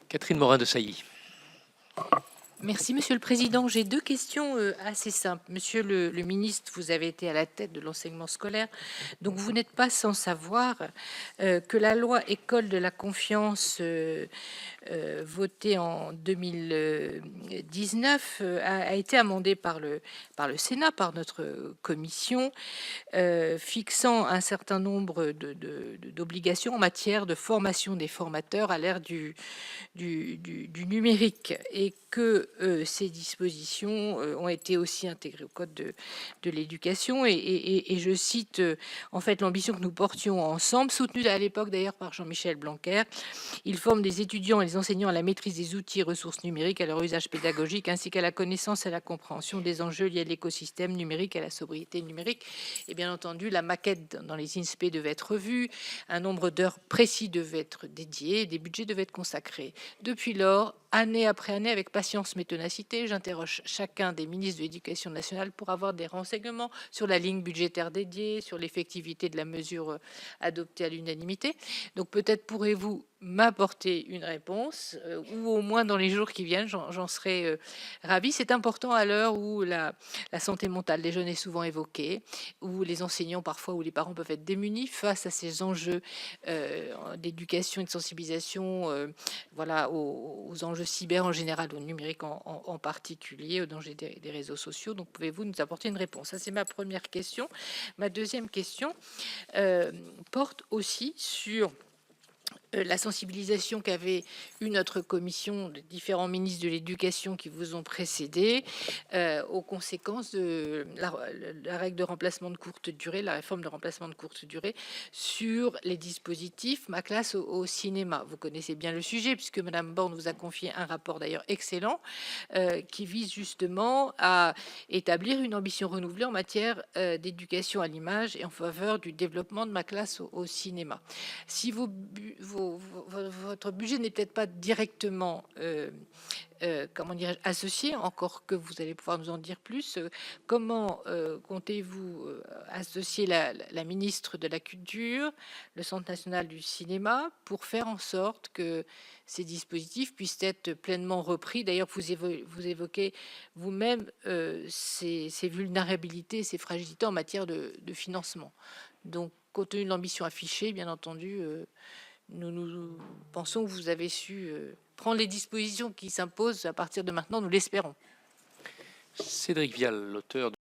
Catherine Morin-Desailly. Merci, Monsieur le Président. J'ai deux questions assez simples. Monsieur le ministre, vous avez été à la tête de l'enseignement scolaire, donc vous n'êtes pas sans savoir que la loi École de la confiance votée en 2019 a été amendée par le Sénat, par notre commission, fixant un certain nombre d'obligations en matière de formation des formateurs à l'ère du numérique, et que ces dispositions ont été aussi intégrées au code de l'éducation, et je cite en fait l'ambition que nous portions ensemble, soutenue à l'époque d'ailleurs par Jean-Michel Blanquer. Il forme des étudiants et les enseignants à la maîtrise des outils et ressources numériques, à leur usage pédagogique, ainsi qu'à la connaissance et à la compréhension des enjeux liés à l'écosystème numérique et à la sobriété numérique. Et bien entendu, la maquette dans les INSPE devait être revue, un nombre d'heures précis devait être dédié, des budgets devaient être consacrés. Depuis lors, année après année, avec patience mais ténacité, j'interroge chacun des ministres de l'Éducation nationale pour avoir des renseignements sur la ligne budgétaire dédiée, sur l'effectivité de la mesure adoptée à l'unanimité. Donc peut-être pourrez-vous m'apporter une réponse, ou au moins dans les jours qui viennent, j'en serai ravie. C'est important à l'heure où la santé mentale des jeunes est souvent évoquée, où les enseignants parfois, ou les parents peuvent être démunis face à ces enjeux d'éducation et de sensibilisation, voilà, aux enjeux cyber en général, au numérique en particulier, aux dangers des réseaux sociaux. Donc pouvez-vous nous apporter une réponse? Ça, c'est ma première question. Ma deuxième question porte aussi sur la sensibilisation qu'avait eu notre commission de différents ministres de l'éducation qui vous ont précédé aux conséquences de la règle de remplacement de courte durée, la réforme de remplacement de courte durée, sur les dispositifs Ma classe au cinéma. Vous connaissez bien le sujet puisque Madame Borne vous a confié un rapport d'ailleurs excellent qui vise justement à établir une ambition renouvelée en matière d'éducation à l'image et en faveur du développement de Ma classe au cinéma. Si votre budget n'est peut-être pas directement comment dirais-je, associé, encore que vous allez pouvoir nous en dire plus, comment comptez-vous associer la ministre de la Culture, le Centre national du cinéma, pour faire en sorte que ces dispositifs puissent être pleinement repris? D'ailleurs, vous évoquez vous-même ces vulnérabilités, ces fragilités en matière de financement. Donc, compte tenu de l'ambition affichée, bien entendu, nous pensons que vous avez su prendre les dispositions qui s'imposent à partir de maintenant, nous l'espérons. Cédric Vial, l'auteur